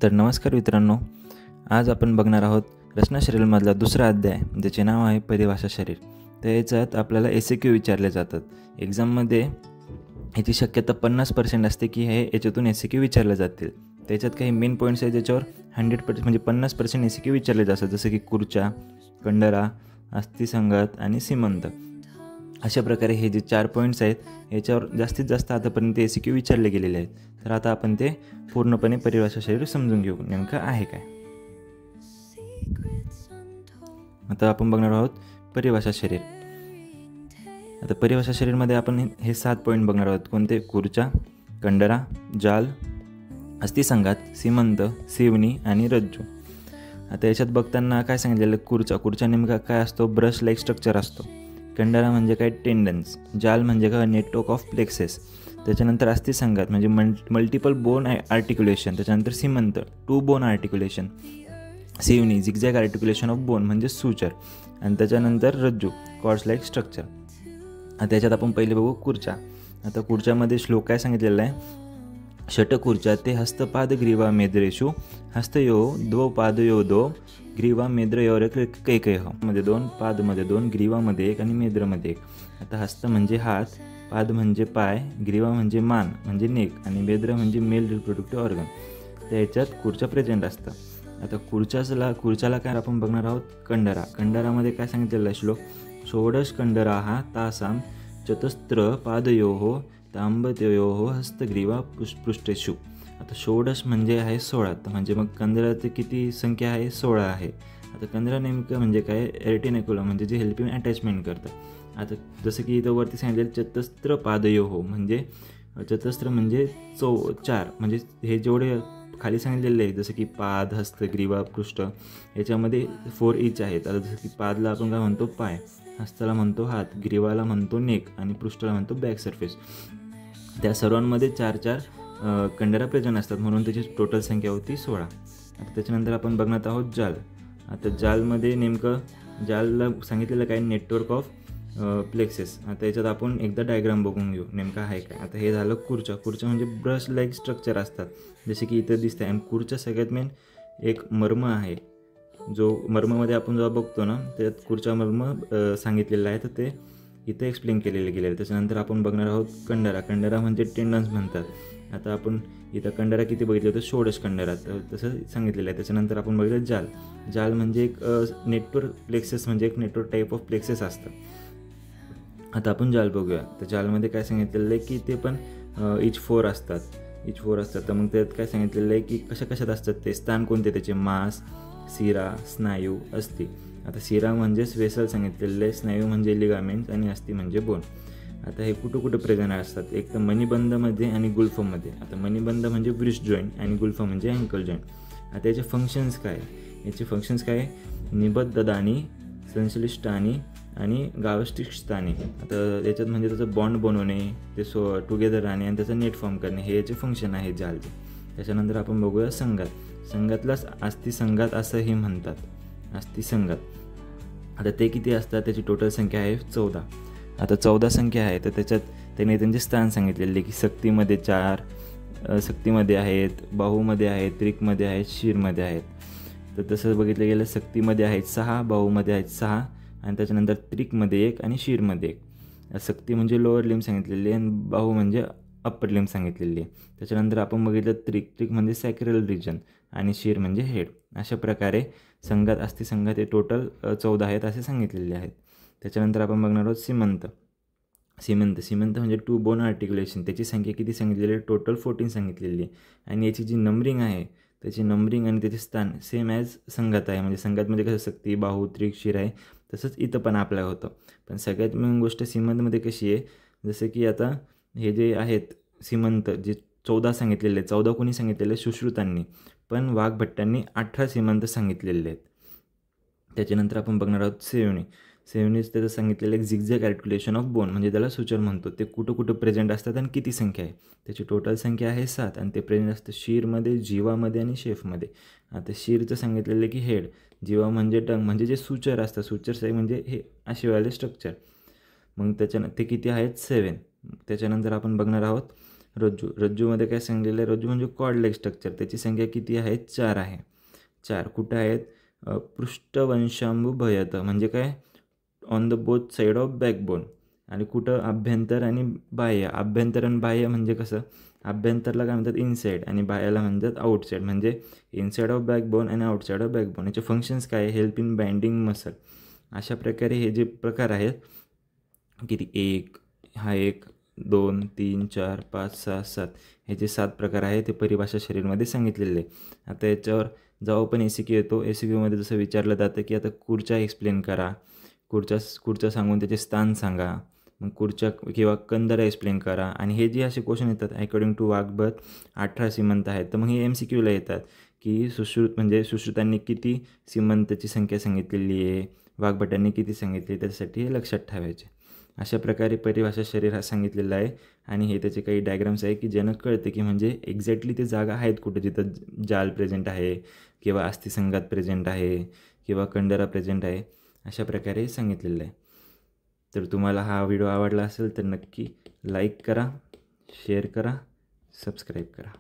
तर नमस्कार मित्रांनो, आज आपण बघणार आहोत रचना शरीरमधला दुसरा अध्याय, ज्याचे नाव आहे परिभाषा शरीर. तर याच्यात आपल्याला SAQ विचारले जातात. एक्झाममध्ये याची शक्यता 50% असते की याच्यातून SAQ विचारले जातील. त्याच्यात काही मेन पॉईंट्स आहेत ज्याच्यावर 100% म्हणजे 50% SAQ विचारले जातात, जसं की कुर्चा, कंडरा, अस्थिसंघात आणि सीमंत. अशा प्रकारे हे जे 4 पॉईंट्स आहेत याच्यावर जास्तीत जास्त आतापर्यंत SAQ विचारले गेलेले आहेत. तर आता आपण ते पूर्णपणे परिभाषा शरीर समजून घेऊ नेमकं आहे काय. आता आपण बघणार आहोत परिभाषा शरीर. आता परिभाषा शरीरमध्ये आपण हे 7 पॉईंट बघणार आहोत. कोणते? कुर्चा, कंडरा, जाल, अस्थिसंघात, सीमंत, सीवनी आणि रज्जू. आता याच्यात बघताना काय सांगितलेलं? कुर्चा नेमका काय असतो? ब्रश लाईक स्ट्रक्चर असतो. कंडरा म्हणजे काय? टेंडन्स. जाल म्हणजे काय? Network of plexuses. त्याच्यानंतर अस्थिसंघात म्हणजे मल्टिपल बोन आर्टिक्युलेशन. त्याच्यानंतर सीमंत 2 बोन आर्टिक्युलेशन. सीवनी झिगझॅग आर्टिक्युलेशन ऑफ बोन म्हणजे सूचर. आणि त्याच्यानंतर रज्जू कॉर्ड्स लाईक स्ट्रक्चर. आता याच्यात आपण पहिले बघू कुर्चा. आता कुर्च्यामध्ये श्लोक काय सांगितलेला आहे? षटकुर्चा ते हस्तपाद ग्रीवा मेद्रेषु हस्तयो द्वौ पादयो द्वौ ग्रीवा मेद्रयोर कैकयः. मध्ये 2, पादमध्ये 2, ग्रीवामध्ये 1 आणि मेद्रमध्ये 1. आता हस्त म्हणजे हात, पाद म्हणजे पाय, ग्रीवा म्हणजे मान म्हणजे नेक आणि मेद्र म्हणजे मेल रिप्रोडक्टिव्ह ऑर्गन. तर याच्यात कुर्चा प्रेझेंट असतं. आता कुर्च्याला काय आपण बघणार आहोत? कंडरामध्ये काय सांगितलेलं आहे श्लोक? षोडश कंडराः तासां चतुस्त्र पादयोः तांबत्योः हस्तग्रीवा पृष्ठेषु. आता षोडश म्हणजे आहे 16. तर म्हणजे मग कंदराची किती संख्या आहे? 16 आहे. आता कंदरा नेमकं म्हणजे काय? रेटिनॅक्युलम म्हणजे जे हेल्पिंग अटॅचमेंट करतं. आता जसं की इथं वरती सांगितलेलं चतुस्त्र पादयोः म्हणजे चतुस्त्र म्हणजे 4 म्हणजे हे जेवढे खाली सांगितलेले आहे जसं की पाद, हस्त, ग्रीवा, पृष्ठ याच्यामध्ये 4 ईच आहेत. आता जसं की पादला आपण काय म्हणतो? पाय, हस्ताला म्हणतो हात, ग्रीवाला म्हणतो नेक आणि पृष्ठाला म्हणतो बॅक सरफेस. त्या सर्वांमध्ये 4 कंडरा प्रेझेंट असतात म्हणून त्याची टोटल संख्या होती 16. आता त्याच्यानंतर आपण बघणार आहोत जाल. आता जालमध्ये नेमकं जालला सांगितलेलं काय? Network of plexuses. आता याच्यात आपण एकदा डायग्राम बघून घेऊ नेमका आहे काय. आता हे झालं कुर्चा म्हणजे ब्रश लाईक स्ट्रक्चर असतात जसे की इथं दिसतं आहे. आणि कुर्चा सगळ्यात मेन एक मर्म आहे, जो मर्ममध्ये आपण जेव्हा बघतो ना त्यात कुर्चा मर्म सांगितलेला आहे. तर ते इथं एक्सप्लेन केलेले गेले. त्याच्यानंतर आपण बघणार आहोत कंडरा म्हणजे टेंडन्स म्हणतात. आता आपण इथं कंडरा किती बघितलं होतं? षोडश कंडरा, तसं सांगितलेलं आहे. त्याच्यानंतर आपण बघितलं जाल म्हणजे एक नेटवर्क प्लेक्सेस म्हणजे एक नेटवर्क टाईप ऑफ प्लेक्सेस असतं. आता आपण जाल बघूया. तर जालमध्ये काय सांगितलेलं आहे की ते पण इच 4 असतात. तर मग त्यात काय सांगितलेलं आहे की कशात असतात ते? स्थान कोणते त्याचे? मांस, शिरा, स्नायू, अस्थि. आता शिरा म्हणजेच वेसल सांगितलेलं आहे, स्नायू म्हणजे लिगामेंट्स आणि अस्थि म्हणजे बोन. आता हे कुठं प्रेझेंट असतात? एक तर मणिबंधमध्ये आणि गुल्फमध्ये. आता मणिबंध म्हणजे ब्रिस्ट जॉईंट आणि गुल्फ म्हणजे अँकल जॉईंट. आता याचे फंक्शन्स काय? निबद्धदानी, संश्लिष्टानी आणि गावष्टिष्टानी. आता याच्यात म्हणजे त्याचं बॉन्ड बनवणे, ते टुगेदर राहणे आणि त्याचं नेट फॉर्म करणे हे याचे फंक्शन आहे जालचे. त्याच्यानंतर आपण बघूया संघातलाच अस्थिसंघात असंही म्हणतात. अस्थिसंघात आता ते किती असतात? त्याची टोटल संख्या आहे 14. आता 14 संख्या आहे. तर त्याच्यात त्याने त्यांचे स्थान सांगितलेले की शक्तीमध्ये 4 शक्तीमध्ये आहेत, बाहूमध्ये आहेत, त्रिकमध्ये आहेत, शीरमध्ये आहेत. तर तसं बघितलं गेलं शक्तीमध्ये आहेत 6, बाहूमध्ये आहेत 6 आणि त्याच्यानंतर त्रिकमध्ये 1 आणि शीरमध्ये 1. शक्ती म्हणजे लोअर लिम्ब सांगितलेली आणि बाहू म्हणजे अप्पर लिम्ब सांगितलेली आहे. त्याच्यानंतर आपण बघितलं त्रिक म्हणजे सॅक्रल रिजन आणि शीर म्हणजे हेड. अशा प्रकारे अस्थिसंघात हे टोटल 14 आहेत असे सांगितलेले आहेत. त्याच्यानंतर आपण बघणार आहोत सीमंत म्हणजे 2 बोन आर्टिक्युलेशन. त्याची संख्या किती सांगितलेली आहे? टोटल 14 सांगितलेली आहे. आणि याची जी नंबरिंग आहे त्याची नंबरिंग आणि त्याचे स्थान सेम ॲज संघात आहे. म्हणजे संघातमध्ये कसं शक्ती, बाहू, त्रिक, शीर आहे तसंच इथं पण आपलं होतं. पण सगळ्यात मेन गोष्ट सीमंतमध्ये कशी आहे? जसं की आता हे जे आहेत सीमंत जे 14 सांगितलेले आहेत, 14 कोणी सांगितलेले? सुश्रुतांनी. पण वाघभट्टांनी 18 सीमंत सांगितलेले आहेत. त्याच्यानंतर आपण बघणार आहोत सेवनीच त्याचं सांगितलेलं एक झिगझॅग आर्टिक्युलेशन ऑफ बोन म्हणजे त्याला सूचर म्हणतो. ते कुठं प्रेझेंट असतात आणि किती संख्या आहे? त्याची टोटल संख्या आहे 7 आणि ते प्रेझेंट असतं शीरमध्ये, जीवामध्ये आणि शेफमध्ये. आता शीरचं सांगितलेलं की हेड, जीवा म्हणजे टंग म्हणजे जे सूचर असतं, सूचर्स आहे म्हणजे हे असेवाले स्ट्रक्चर. मग ते किती आहेत? 7. त्याच्यानंतर आपण बघणार आहोत रज्जूमध्ये काय सांगितलेलं आहे, रज्जू म्हणजे कॉर्ड लाईक स्ट्रक्चर, त्याची संख्या किती आहे, 4 आहे. 4 कुठं आहेत, पृष्ठवंशांबुभयत म्हणजे काय, on the both side of backbone. आणि कुठं, आभ्यंतर आणि बाह्य. आभ्यंतर आणि बाह्य म्हणजे कसं, आभ्यंतरला काय म्हणतात, इनसाईड, आणि बाह्याला म्हणतात आउटसाईड. म्हणजे इनसाईड ऑफ बॅकबोन आणि आउटसाईड ऑफ बॅकबोन. याचे फंक्शन्स काय आहे, हेल्प इन बाइंडिंग मसल. अशा प्रकारे हे जे प्रकार आहेत, किती, 1 हा 1 2 3 4 5 6 7, हे जे 7 प्रकार आहे ते परिभाषा शरीरमध्ये सांगितलेले. आता याच्यावर जेव्हा पण ACQ येतो, ACQमध्ये जसं विचारलं जातं की आता खुर्च्या एक्सप्लेन करा, खुर्च्या सांगून त्याचे स्थान सांगा, मग खुर्च्या किंवा कंदरा एक्सप्लेन करा. आणि हे जे असे क्वेश्चन येतात अकॉर्डिंग टू वाग्भट 18 सीमंत आहेत, तर मग हे MCQला येतात की सुश्रुतांनी किती सीमंतची संख्या सांगितलेली आहे, वाग्भटांनी किती सांगितली, त्याच्यासाठी हे लक्षात ठेवायचे. अशा प्रकारे परिभाषा शरीर हा सांगितलेला आहे. आणि हे त्याचे काही डायग्राम्स आहे की ज्यानं कळते की म्हणजे एक्झॅक्टली ते जागा आहेत कुठं, जिथं जाल प्रेझेंट आहे किंवा अस्थिसंघात प्रेझेंट आहे किंवा कंडरा प्रेझेंट आहे, अशा प्रकारे सांगितलेलं आहे. तर तुम्हाला हा व्हिडिओ आवडला असेल तर नक्की लाईक करा, शेअर करा, सबस्क्राईब करा.